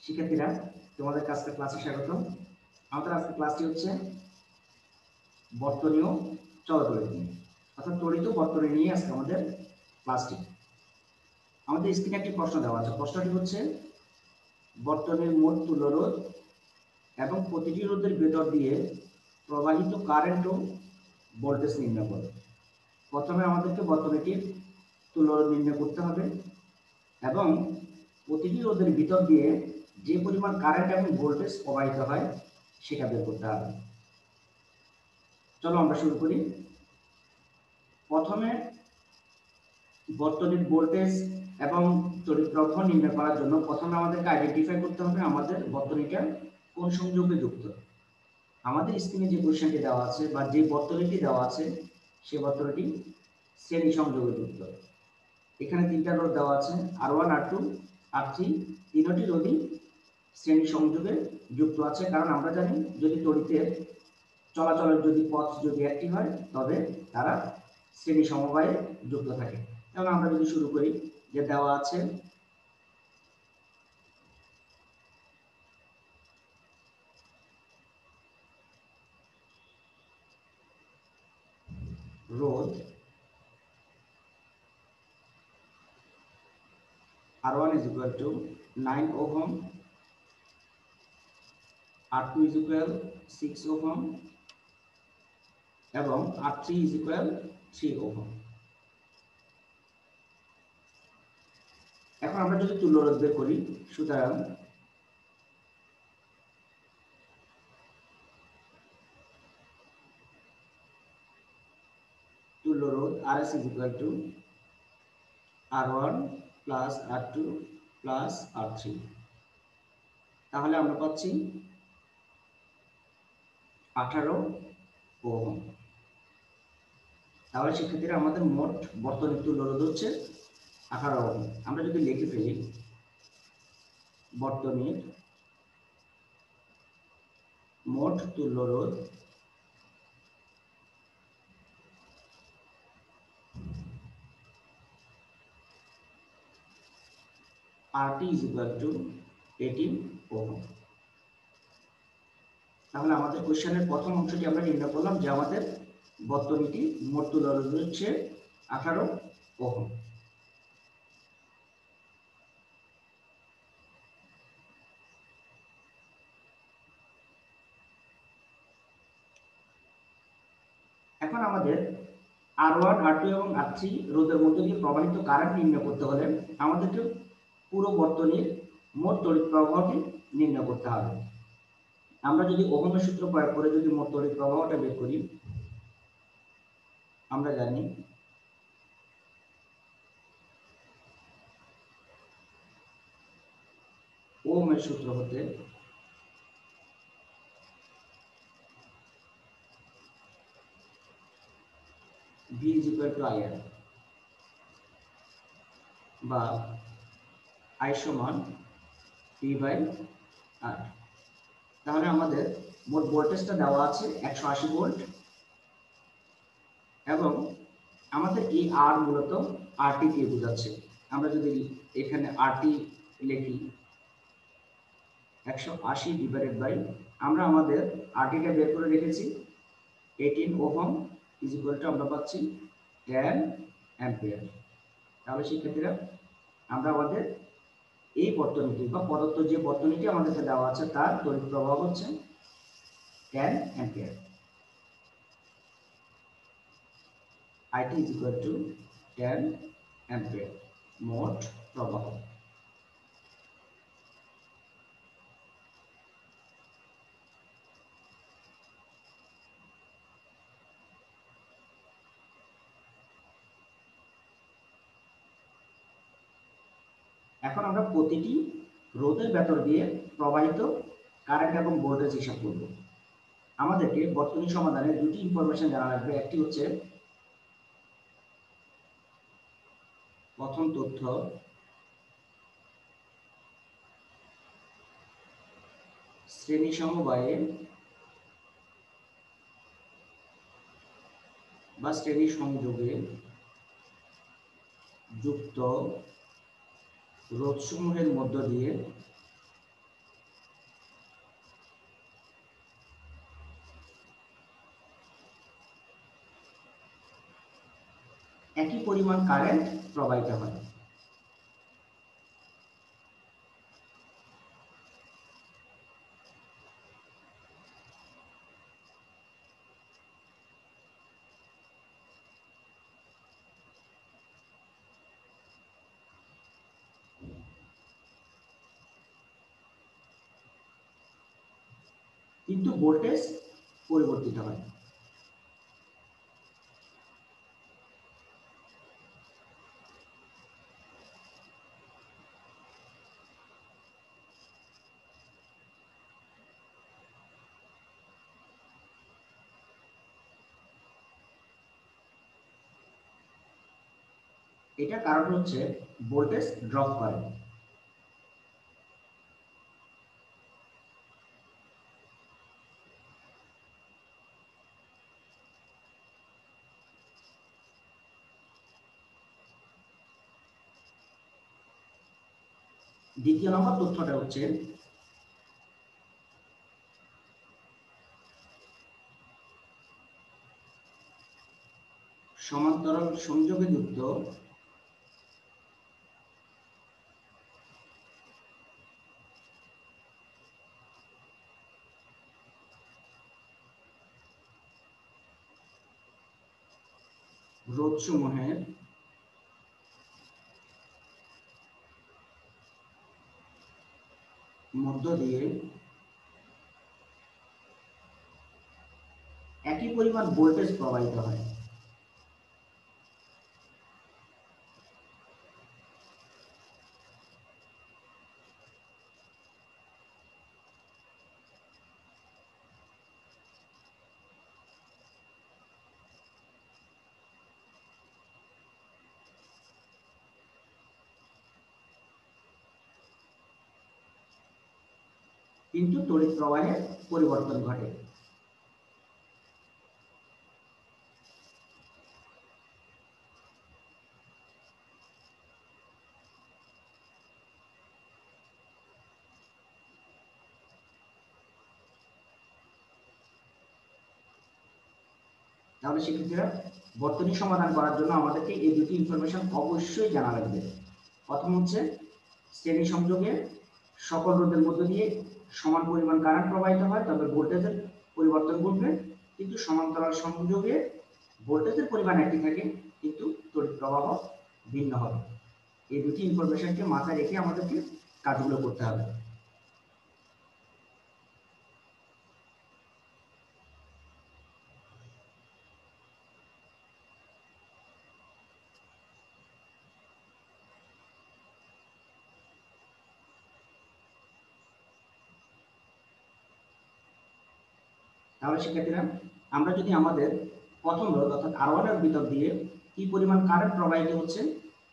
শিক্ষার্থীরা, তোমাদের আজকের ক্লাসে স্বাগতম। আমাদের আজকের ক্লাসটি হচ্ছে বর্তনী ও চলতড়িৎ নিয়ে, অর্থাৎ তড়িৎ ও বর্তনী নিয়ে আজকে আমাদের ক্লাসটি। আমাদের স্ক্রিনে একটি প্রশ্ন দেওয়া আছে। প্রশ্নটি হচ্ছে বর্তনীর মোট তুল্য রোধ এবং প্রতিটি রোধের ভেতর দিয়ে প্রবাহিত কারেন্ট ও ভোল্টেজ নির্ণয় করো। প্রথমে আমাদেরকে বর্তনীটির তুল্য রোধ নির্ণয় করতে হবে এবং প্রতিটি রোধের ভিতর দিয়ে যে পরিমাণ কারেন্ট এবং ভোল্টেজ প্রবাহিত হয় সেটা বের করতে হবে। চলো আমরা শুরু করি। প্রথমে বর্তনীর ভোল্টেজ এবং তড়িৎ প্রবাহ নির্ণয় করার জন্য প্রথমে আমাদেরকে আইডেন্টিফাই করতে হবে আমাদের বর্তনীটা কোন সংযোগে যুক্ত। আমাদের স্ক্রিনে যে কোশ্চেনটি দেওয়া আছে বা যে বর্তনীটি দেওয়া আছে সেই বর্তনীটি শ্রেণী সংযোগে যুক্ত। এখানে তিনটা রোধ দেওয়া আছে, R1, R2, R3। তিনটি রোধই শ্রেণী সংযোগে যুক্ত আছে, কারণ আমরা জানি যদি তড়িতের চলাচলের পথ যদি একটি হয় তবে তারা শ্রেণী সমবায়ে যুক্ত থাকে। এবং আমরা যদি শুরু করি, যে দেওয়া আছে রোধ R1 is equal to 9 ohm, R2 is equal 6 ohm এবং R3 is equal 3 ohm। এখন আমরা যদি তুল্য রোধ বের করি, সুতরাং তুল্য রোধ RS is equal to R1 plus R2 plus R3। তাহলে আমরা পাচ্ছি 18 ওহম। তাহলে শিক্ষার্থীরা আমাদের মোট বর্তনীর তুল্য রোধ হচ্ছে 18 ওহম। আমরা যদি লিখে ফেলি বর্তনীর মোট তুল্য রোধ RT is equal to 18 ohm. তাহলে আমাদের কোশ্চেনের প্রথম অংশটি আমরা নির্ণয় করলাম যে আমাদের বর্তনীটি মোট তুল্য রোধ হচ্ছে 18 ওহম। এখন আমাদের R1, R2 এবং R3 রোধের মধ্যে দিয়ে প্রবাহিত কারেন্ট নির্ণয় করতে হলে আমাদেরকে পুরো বর্তনীর মোট তড়িৎ প্রবাহটি নির্ণয় করতে হবে। আমরা যদি ওহমের সূত্র প্রয়োগ করে যদি মোট তড়িৎ প্রবাহটা বের করি, আমরা জানি ওহমের সূত্র হতে V is equal to IR বা I সমান P by R। তাহলে আমাদের মোট ভোল্টেজটা দেওয়া আছে 180 ভোল্ট এবং আমাদের এই R মূলত RT দিয়ে বোঝাচ্ছে। আমরা যদি এখানে RT লিখি 180 ডিভাইডেড বাই, আমরা আমাদের RTটা বের করে রেখেছি 18 ওহম ইজ ইকুয়াল টু আমরা পাচ্ছি 10 অ্যাম্পিয়ার। তাহলে শিক্ষার্থীরা আমরা আমাদের এই বর্তনীটি বা প্রদত্ত যে বর্তনীটি আমাদেরকে দেওয়া আছে তার তড়িৎ প্রবাহ হচ্ছে 10 ampere. IT is equal to 10 ampere মোট প্রবাহ। এখন আমরা প্রতিটি রোধের ভেতর দিয়ে প্রবাহিত কারেন্ট এবং ভোল্টেজ হিসাব করব। আমাদেরকে বর্তনী সমাধানে দুটি ইনফরমেশন জানা লাগবে। একটি হচ্ছে প্রথম তথ্য, শ্রেণী সমবায়ে বা শ্রেণী সংযোগে যুক্ত রোধসমূহের মধ্য দিয়ে একই পরিমাণ কারেন্ট প্রবাহিত হয়। কিন্তু ভোল্টেজ পরিবর্তিত হয়। এটা কারণ হচ্ছে ভোল্টেজ ড্রপ করে। দ্বিতীয় নম্বর তথ্যটা হচ্ছে সমান্তরাল সংযোগে যুক্ত রোধসমূহের মধ্য দিয়ে একই পরিমাণ ভোল্টেজ প্রবাহিত হয়। কিন্তু তড়িৎ প্রবাহের পরিবর্তন ঘটে। তাহলে শিক্ষার্থীরা বর্তনী সমাধান করার জন্য আমাদেরকে এই দুটি ইনফরমেশন অবশ্যই জানা লাগবে। প্রথম হচ্ছে শ্রেণী সংযোগে সকল রোধের মধ্য দিয়ে সমান পরিমাণ কারেন্ট প্রবাহিত হয়, তবে ভোল্টেজের পরিবর্তন ঘটবে। কিন্তু সমান্তরাল সংযোগে ভোল্টেজের পরিমাণ একই থাকে কিন্তু তড়িৎ প্রবাহ ভিন্ন হবে। এই দুটি ইনফরমেশনকে মাথায় রেখে আমাদেরকে কাজগুলো করতে হবে। তাহলে শিক্ষার্থীরা আমরা যদি আমাদের প্রথম রোধ অর্থাৎ R1 এর ভিতর দিয়ে কি পরিমাণ কারেন্ট প্রবাহিত হচ্ছে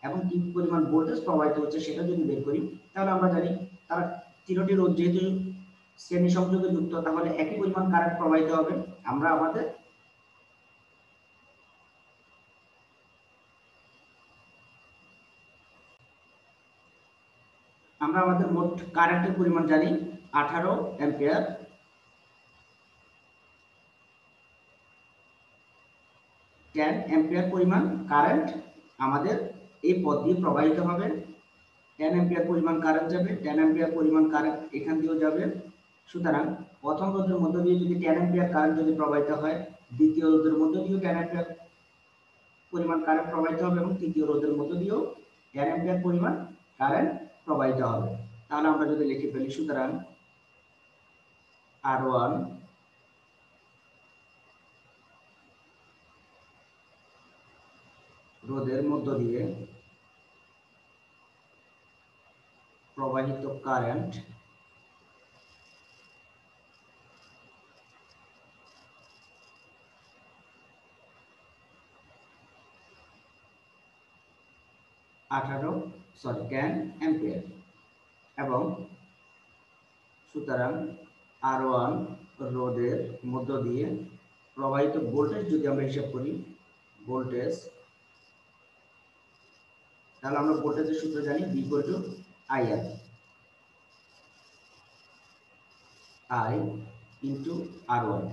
এবং কি পরিমাণ ভোল্টেজ প্রবাহিত হচ্ছে সেটা যদি বের করি, তাহলে আমরা জানি তার তিনটি রোধ যেহেতু শ্রেণী সংযোগে যুক্ত, তাহলে একই পরিমাণ কারেন্ট প্রবাহিত হবে। আমরা আমাদের মোট কারেন্টের পরিমাণ জানি 18 অ্যাম্পিয়ার। 10 অ্যাম্পিয়ার পরিমাণ কারেন্ট আমাদের এই পথ দিয়ে প্রবাহিত হবে। 10 অ্যাম্পিয়ার পরিমাণ কারেন্ট যাবে, 10 অ্যাম্পিয়ার পরিমাণ কারেন্ট এখান দিয়েও যাবে। সুতরাং প্রথম রোধের মধ্য দিয়ে যদি 10 অ্যাম্পিয়ার কারেন্ট যদি প্রবাহিত হয়, দ্বিতীয় রোধের মধ্য দিয়েও 10 অ্যাম্পিয়ার পরিমাণ কারেন্ট প্রবাহিত হবে এবং তৃতীয় রোধের মধ্য দিয়েও 10 অ্যাম্পিয়ার পরিমাণ কারেন্ট প্রবাহিত হবে। তাহলে আমরা যদি লিখে ফেলি, সুতরাং R1 রোধের মধ্য দিয়ে প্রবাহিত কারেন্ট টেন অ্যাম্পিয়ার এবং সুতরাং R1 রোধের মধ্য দিয়ে প্রবাহিত ভোল্টেজ যদি আমরা হিসাব করি, ভোল্টেজ, তাহলে আমরা ভোল্টেজের সূত্র জানি V = IR, I into R1।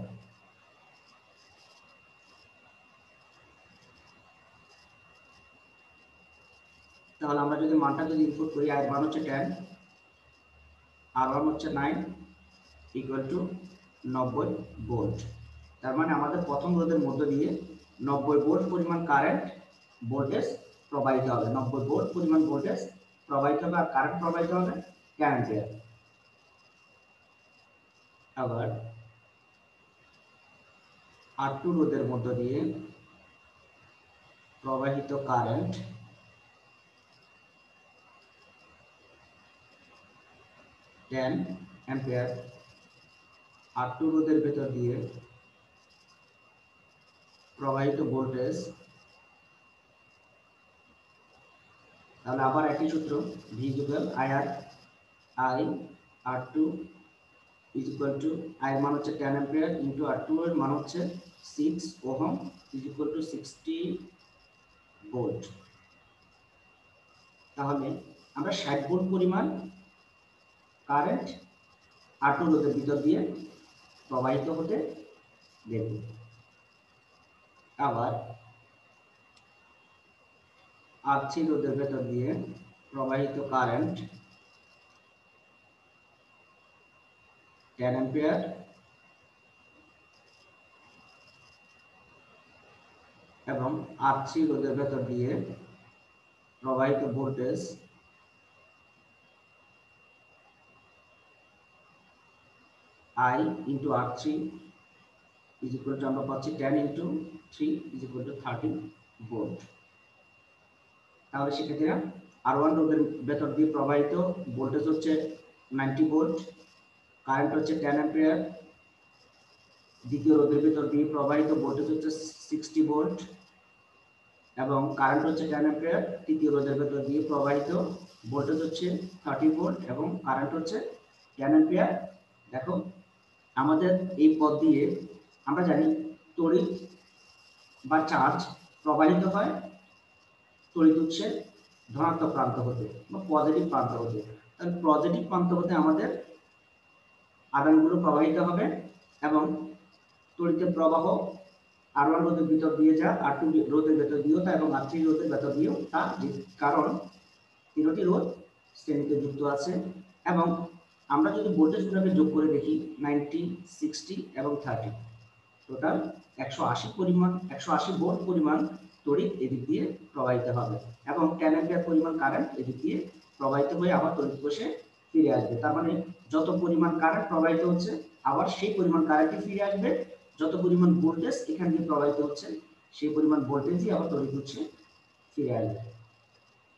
তাহলে আমরা যদি মানটা যদি ইনপুট করি, আই এর মান হচ্ছে 10, R1 হচ্ছে 9 ইকুয়াল টু 90 ভোল্ট। তার মানে আমাদের প্রথম রোধের মধ্য দিয়ে 90 ভোল্ট পরিমাণ কারেন্ট ভোল্টেজ প্রবাহিত হবে, 90 ভোল্ট পরিমাণ ভোল্টেজ প্রবাহিত হবে, আর কারেন্ট প্রবাহিত হবে 10 অ্যাম্পিয়ার। আবার R2 রোধের মধ্য দিয়ে প্রবাহিত কারেন্ট 10 অ্যাম্পিয়ার, R2 রোধের ভেতর দিয়ে প্রবাহিত ভোল্টেজ, তাহলে আবার একই সূত্র, V equal IR, I R2 is equal two, I এর মান হচ্ছে 10 অ্যাম্পিয়ার ইন্টু R2 এর মান হচ্ছে 6 ohm is equal two 60 volt. তাহলে আমরা 60 ভোল্ট পরিমাণ কারেন্ট R2 রোধের ভিতর দিয়ে প্রবাহিত হতে দেখব। আবার R3 রোধের ভেতর দিয়ে প্রবাহিত কারেন্ট 10 অ্যাম্পিয়ার এবং R3 রোধের ভেতর দিয়ে প্রবাহিত voltage I into R3 is equal to, আমরা পাচ্ছি 10 into 3 is equal two 30 volt. তাহলে সেক্ষেত্রে R1 রোধের ভেতর দিয়ে প্রবাহিত ভোল্টেজ হচ্ছে 90 ভোল্ট, কারেন্ট হচ্ছে 10 অ্যাম্পিয়ার, দ্বিতীয় রোধের ভেতর দিয়ে প্রবাহিত ভোল্টেজ হচ্ছে 60 ভোল্ট এবং কারেন্ট হচ্ছে 10 অ্যাম্পিয়ার, তৃতীয় রোধের ভেতর দিয়ে প্রবাহিত ভোল্টেজ হচ্ছে 30 ভোল্ট এবং কারেন্ট হচ্ছে 10 অ্যাম্পিয়ার। দেখো আমাদের এই পথ দিয়ে আমরা জানি তড়িৎ বা চার্জ প্রবাহিত হয় তড়িৎ উৎসের ধনাত্মক প্রান্ত হতে বা পজিটিভ প্রান্ত হতে। তাহলে পজিটিভ প্রান্ত হতে আমাদের আধানগুলো প্রবাহিত হবে এবং তড়িতের প্রবাহ R1 রোধের ভিতর দিয়ে যা, R2 রোধের ভেতর দিয়েও তা এবং R3 রোধের ভেতর দিয়েও তা, কারণ তিনটি রোধ শ্রেণীতে যুক্ত আছে। এবং আমরা যদি ভোল্টেজগুলোকে যোগ করে দেখি 90, 60 এবং 30, টোটাল 180 ভোল্ট পরিমাণ তড়িৎ এদিক দিয়ে প্রবাহিত হবে এবং 10 অ্যাম্পিয়ার পরিমাণ কারেন্ট এদিক দিয়ে প্রবাহিত হয়ে আবার তড়িৎ কোষে ফিরে আসবে। তার মানে যত পরিমাণ কারেন্ট প্রবাহিত হচ্ছে আবার সেই পরিমাণ কারেন্টই ফিরে আসবে, যত পরিমাণ ভোল্টেজ এখান দিয়ে প্রবাহিত হচ্ছে সেই পরিমাণ ভোল্টেজই আবার তড়িৎ কোষে ফিরে আসবে।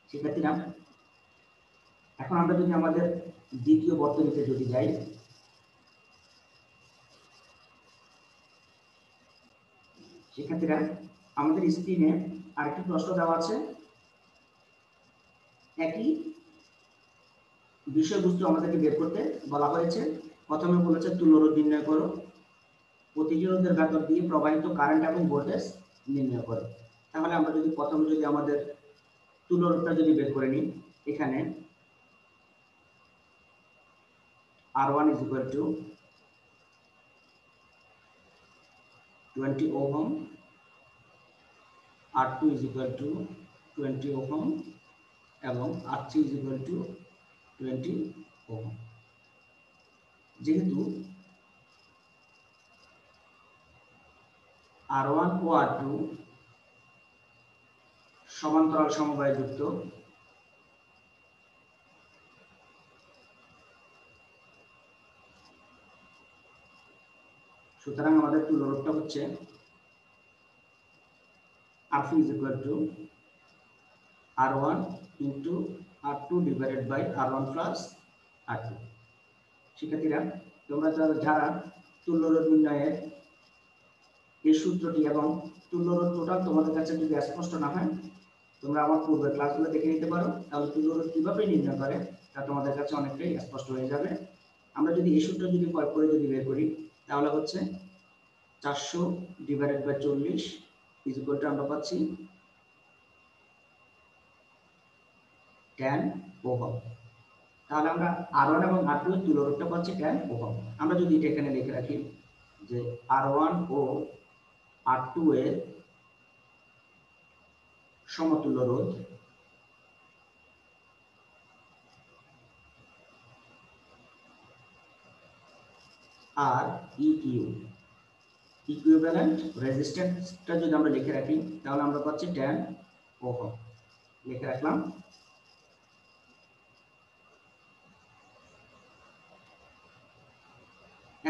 সেক্ষেত্রে এখন আমরা যদি আমাদের দ্বিতীয় বর্তনীতে যদি যাই, সেক্ষেত্রে আমাদের স্ক্রিনে আরেকটি প্রশ্ন দেওয়া আছে, একই বিষয়বস্তু আমাদেরকে বের করতে বলা হয়েছে। প্রথমে বলেছে তুল্যরোধ নির্ণয় করো, প্রতিরোধের ভেতর দিয়ে প্রবাহিত কারেন্ট এবং ভোল্টেজ নির্ণয় করো। তাহলে আমরা যদি প্রথমে যদি আমাদের তুল্যরোধটা যদি বের করে নিই, এখানে R1 is equal to 20 ohm, R2 is equal to 20 ohm এবং R3 is equal to 20 ohm। যেহেতু R1 ও R2 সমান্তরাল সমবায়ে যুক্ত, সুতরাং আমাদের তুল্যরোধটা হচ্ছে R3 is equal to R1 into R2 divided by R1 plus R2। শিক্ষার্থীরা তোমরা যারা তুল্যরোধ নির্ণয়ের এই সূত্রটি এবং তুল্যরোধ টোটাল তোমাদের কাছে যদি স্পষ্ট না হয়, তোমরা আমার পূর্বের ক্লাসগুলো দেখে নিতে পারো, তাহলে তুল্যরোধ কিভাবে নির্ণয় করে তা তোমাদের কাছে অনেকটাই স্পষ্ট হয়ে যাবে। আমরা যদি এই সূত্র যদি প্রয়োগ করে যদি বের করি, তাহলে হচ্ছে 400 divided by 40 is equal to, আমরা পাচ্ছি 10 ওহম। তাহলে আমরা R1 এবং R2 এর তুল্যরোধটা পাচ্ছি 10 ওহম। আমরা যদি এটা এখানে লিখে রাখি যে R1 ও R2 এর সমতুল্য রোধ আর ইকিউ ইকুইভ্যালেন্ট রেজিস্ট্যান্সটা যদি আমরা লিখে রাখি তাহলে আমরা পাচ্ছি 10 ওহম। লিখে রাখলাম।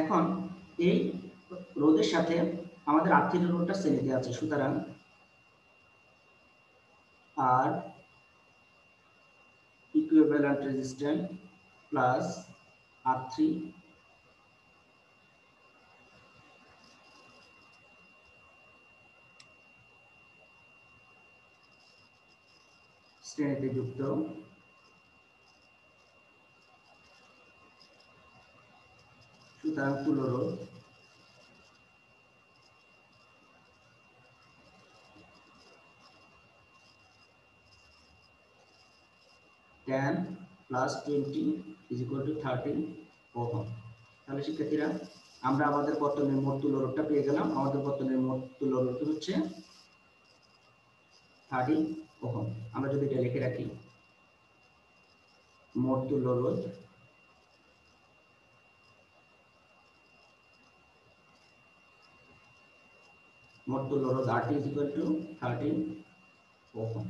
এখন এই রোধের সাথে আমাদের R3 রোধটা শ্রেণীতে আছে, সুতরাং আর ইকুইভ্যালেন্ট রেজিস্ট্যান্স প্লাস R3 শ্রেণীতে যুক্ত সুতরাং তুল্য রোধ ten plus 20 is equal two 30 ohm. তাহলে শিক্ষার্থীরা আমরা আমাদের বর্তনীর মোট তুল্য রোধটা পেয়ে গেলাম। আমাদের বর্তনীর মোট তুল্য রোধ হচ্ছে 30 ওহম। আমরা যদি এটা লিখে রাখি মোট তুল্য রোধ RT is equal to 30 ohm.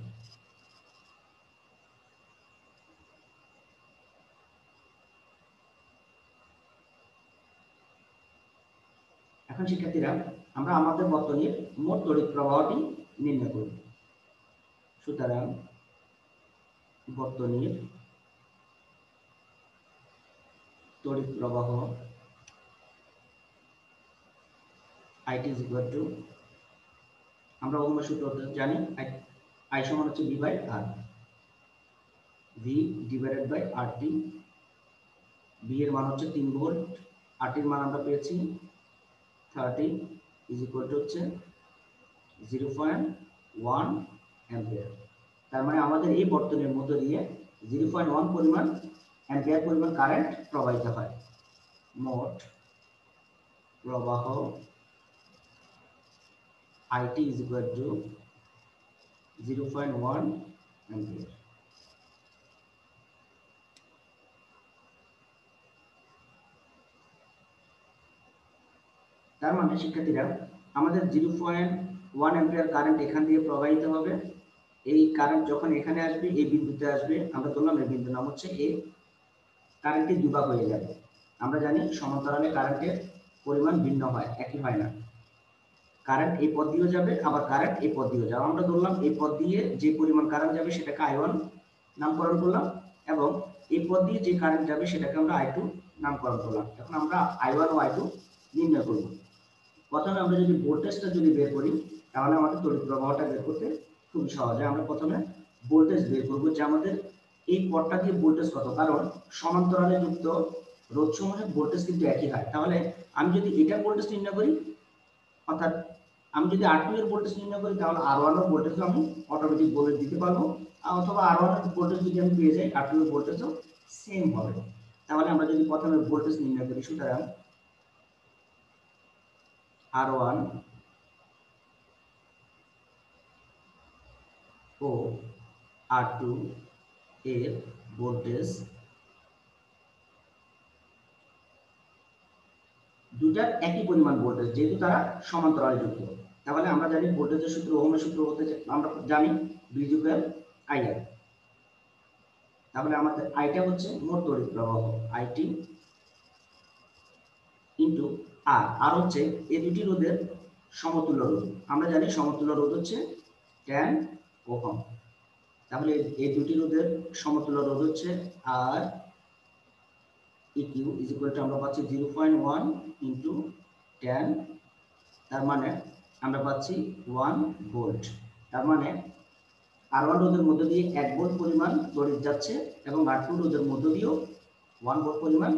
এখন শিক্ষার্থীরা আমরা আমাদের বর্তনীর মোট তড়িৎ প্রবাহটি নির্ণয় করব। সুতরাং বর্তনীর তড়িৎ প্রবাহ IT is equal to আমরা ওহমের সূত্র জানি, I সমান হচ্ছে V by R, V divided by RT। V এর মান হচ্ছে 3 ভোল্ট, RT এর মান আমরা পেয়েছি 30 ইজ ইকুয়াল টু হচ্ছে 0.1 অ্যাম্পিয়ার। তার মানে আমাদের এই বর্তনীর মধ্য দিয়ে 0.1 পরিমাণ অ্যাম্পিয়ার পরিমাণ কারেন্ট প্রবাহিত হয়। মোট প্রবাহ IT is equal to 0.1 ampere. তার মানে শিক্ষার্থীরা আমাদের 0.1 অ্যাম্পিয়ার কারেন্ট এখান দিয়ে প্রবাহিত হবে। এই কারেন্ট যখন এখানে আসবে, এই বিন্দুতে আসবে, আমরা ধরলাম এই বিন্দুর নাম হচ্ছে A, কারেন্টটি দুভাগ হয়ে যাবে। আমরা জানি সমান্তরালে কারেন্টের পরিমাণ ভিন্ন হয়, একই হয় না। কারেন্ট এই পথ দিয়েও যাবে, আবার কারেন্ট এই পথ দিয়েও যাবে। আমরা ধরলাম এই পথ দিয়ে যে পরিমাণ কারেন্ট যাবে সেটাকে I1 নামকরণ করলাম, এবং এই পথ দিয়ে যে কারেন্ট যাবে সেটাকে আমরা I2 নামকরণ করলাম। এখন আমরা I1 ও I2 নির্ণয় করব। প্রথমে আমরা যদি ভোল্টেজটা যদি বের করি তাহলে আমাদের তড়িৎ প্রবাহটা বের করতে খুব সহজ হয়। আমরা প্রথমে ভোল্টেজ বের করব যে আমাদের এই পথটা দিয়ে ভোল্টেজ কত, কারণ সমান্তরালে যুক্ত রোধসমূহের ভোল্টেজ কিন্তু একই হয়। তাহলে আমি যদি এটা ভোল্টেজ নির্ণয় করি, অর্থাৎ আমি যদি R2 এর ভোল্টেজ নির্ণয় করি তাহলে R1 এর ভোল্টেজ আমি অটোমেটিক বলে দিতে পারবো, অথবা R1 এর ভোল্টেজ যদি আমি পেয়ে যাই R2 এর ভোল্টেজও সেম হবে। তাহলে আমরা যদি প্রথমে ভোল্টেজ নির্ণয় করি, সুতরাং R1 ও R2 এর ভোল্টেজ দুটার একই পরিমাণ ভোল্টেজ, যেহেতু তারা সমান্তরালে যুক্ত। তাহলে আমরা জানি ভোল্টেজের সূত্র, ওহমের সূত্র হতে আমরা জানি V ইকুয়াল IR। তাহলে আমাদের আইটা হচ্ছে মোট তড়িৎ প্রবাহ IT ইনটু আর হচ্ছে এই দুটি রোধের সমতুল্য রোধ। আমরা জানি সমতুল্য রোধ হচ্ছে 10 ওহম। তাহলে এই দুটি রোধের সমতুল্য রোধ হচ্ছে R EQ is equal to আমরা পাচ্ছি 0.1 ইনটু 10, তার মানে আমরা পাচ্ছি 1 ভোল্ট। তার মানে R1 রোধের মধ্য দিয়ে 1 ভোল্ট পরিমাণ তড়িৎ যাচ্ছে এবং R2 রোধের মধ্য দিয়েও 1 ভোল্ট পরিমাণ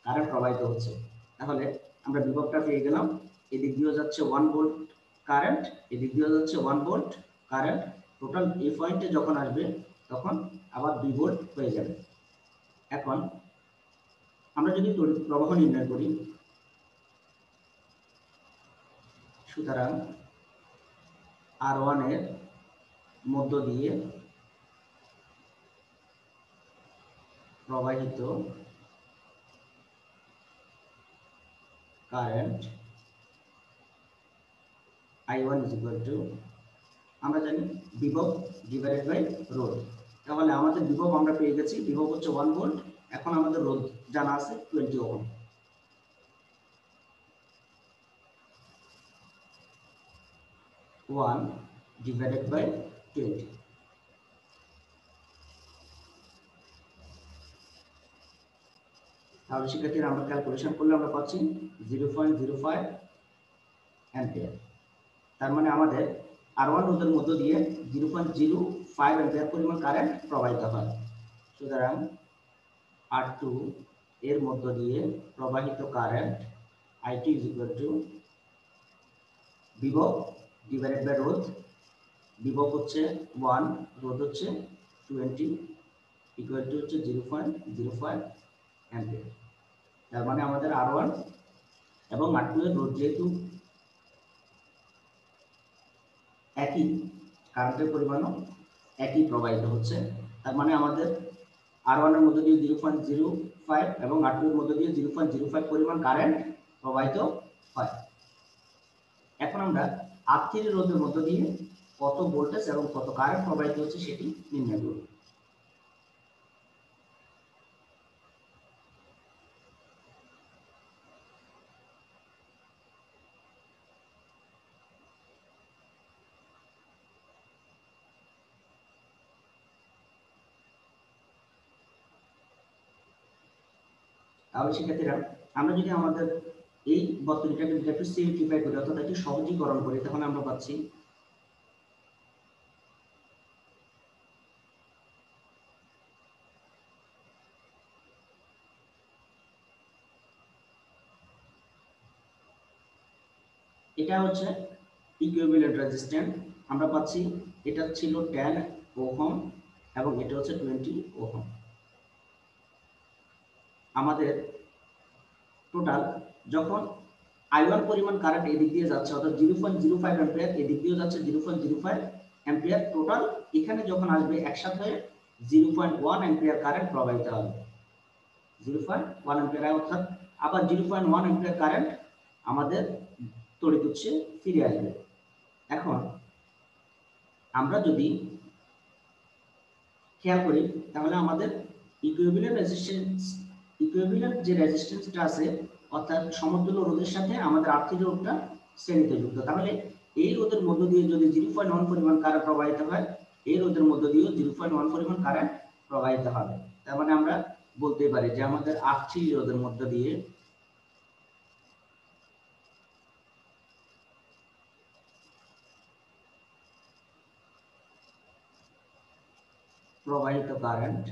কারেন্ট প্রবাহিত হচ্ছে। তাহলে আমরা বিভবটা পেয়ে গেলাম, এদিক দিয়েও যাচ্ছে 1 ভোল্ট কারেন্ট, এদিক দিয়েও যাচ্ছে 1 ভোল্ট কারেন্ট। টোটাল এই পয়েন্টে যখন আসবে তখন আবার 2 ভোল্ট হয়ে যাবে। এখন আমরা যদি তড়িৎ প্রবাহ নির্ণয় করি, সুতরাং R1 এর মধ্য দিয়ে প্রবাহিত current I1 is equal to আমরা জানি বিভব ডিভাইডেড বাই রোধ। তাহলে আমাদের বিভব আমরা পেয়ে গেছি, বিভব হচ্ছে 1 ভোল্ট। এখন আমাদের রোধ জানা আছে 20 ওহম। 1 divided by 20। তাহলে সেক্ষেত্রে আমরা ক্যালকুলেশন করলে আমরা পাচ্ছি 0.05 অ্যাম্পিয়ার। তার মানে আমাদের R1 রোধের মধ্য দিয়ে 0.05 অ্যাম্পিয়ার পরিমাণ কারেন্ট প্রবাহিত হয়। সুতরাং R2 এর মধ্য দিয়ে প্রবাহিত current I2 is equal to বিভব ডিভাইডেড বাই রোধ। বিভব হচ্ছে 1, রোধ হচ্ছে 20, ইকুয়াল টু হচ্ছে 0.05 অ্যাম্পিয়ার। তার মানে আমাদের R1 এবং R2 এর রোধ যেহেতু একই, কারেন্টের পরিমাণও একই প্রবাহিত হচ্ছে, তার মানে আমাদের R1 এর মধ্যে দিয়ে 0.05 এবং R2 এর মধ্যে দিয়ে 0.05 পরিমাণ কারেন্ট প্রবাহিত হয়। এখন আমরা R3 রোধের মধ্য দিয়ে কত ভোল্টেজ এবং কত কারেন্ট প্রবাহিত হচ্ছে সেটি নির্ণয় করব। তাহলে সেক্ষেত্রে আমরা যদি আমাদের এই বর্তনীটাকে যদি একটু সিম্পলিফাই করি অর্থাৎ একটু সহজীকরণ করি, তাহলে আমরা পাচ্ছি এটা হচ্ছে ইকুইভ্যালেন্ট রেজিস্ট্যান্স। আমরা পাচ্ছি এটা ছিল 10 ওহম এবং এটা হচ্ছে 20 ওহম। আমাদের টোটাল যখন I1 পরিমাণ কারেন্ট এদিক দিয়ে যাচ্ছে অর্থাৎ 0.05 অ্যাম্পিয়ার, এদিক দিয়ে যাচ্ছে 0.05 অ্যাম্পিয়ার, টোটাল এখানে যখন আসবে একসাথে 0.1 অ্যাম্পিয়ার কারেন্ট প্রবাহিত হবে। 0.1 অ্যাম্পিয়ার অর্থাৎ আবার 0.1 অ্যাম্পিয়ার কারেন্ট আমাদের তড়িৎ উৎসে ফিরে আসবে। এখন আমরা যদি খেয়াল করি তাহলে আমাদের ইকুইভ্যালেন্ট যে রেজিস্ট্যান্সটা আছে অর্থাৎ সমতুল্য রোধের সাথে আমাদের R3 রোধটা শ্রেণীতে যুক্ত। তাহলে এই রোধের মধ্য দিয়ে যদি 0.1 পরিমাণ কারেন্ট প্রবাহিত হয়, এই রোধের মধ্য দিয়েও 0.1 পরিমাণ কারেন্ট প্রবাহিত হবে। তার মানে আমরা বলতে পারি যে আমাদের R3 রোধের মধ্য দিয়ে প্রবাহিত কারেন্ট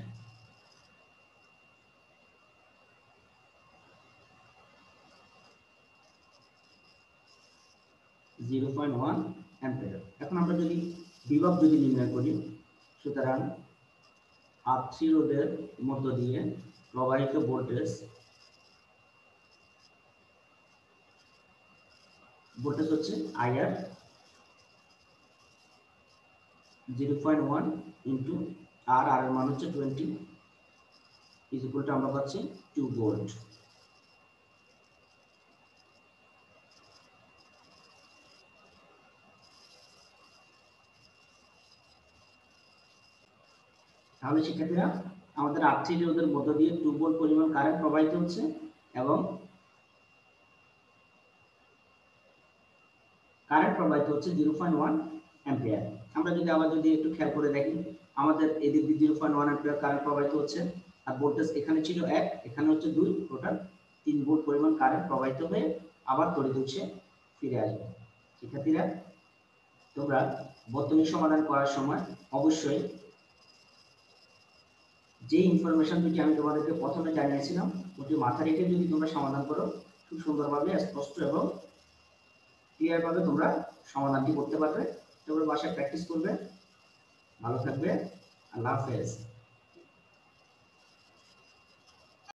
0.1 অ্যাম্পিয়ার। এখন আমরা যদি বিভব নির্ণয় করি, সুতরাং R3 রোধের মধ্য দিয়ে প্রবাহিত ভোল্টেজ হচ্ছে IR 0.1 ইন্টু R এর মান হচ্ছে 20 ইজ ইকুয়াল টু আমরা পাচ্ছি 2 ভোল্ট। তাহলে শিক্ষার্থীরা আমাদের R3 রোধের মধ্য দিয়ে 2 ভোল্ট পরিমাণ কারেন্ট প্রবাহিত হচ্ছে এবং কারেন্ট প্রবাহিত হচ্ছে 0.1 অ্যাম্পিয়ার। আমরা যদি আবার একটু খেয়াল করে দেখি, আমাদের এদিক দিয়ে 0.1 অ্যাম্পিয়ার কারেন্ট প্রবাহিত হচ্ছে আর ভোল্টেজ এখানে ছিল 1, এখানে হচ্ছে 2, টোটাল 3 ভোল্ট পরিমাণ কারেন্ট প্রবাহিত হয়ে আবার তড়িৎ উৎসে ফিরে আসবে। শিক্ষার্থীরা তোমরা বর্তনী সমাধান করার সময় অবশ্যই যে ইনফরমেশন দুটি আমি তোমাদেরকে প্রথমে জানিয়েছিলাম ওটি মাথা রেখে যদি তোমরা সমাধান করো, খুব সুন্দরভাবে স্পষ্ট এবং ক্লিয়ার ভাবে তোমরা সমাধানটি করতে পারবে। তোমরা বাসায় প্র্যাকটিস করবে। ভালো থাকবে। আল্লাহ হাফেজ।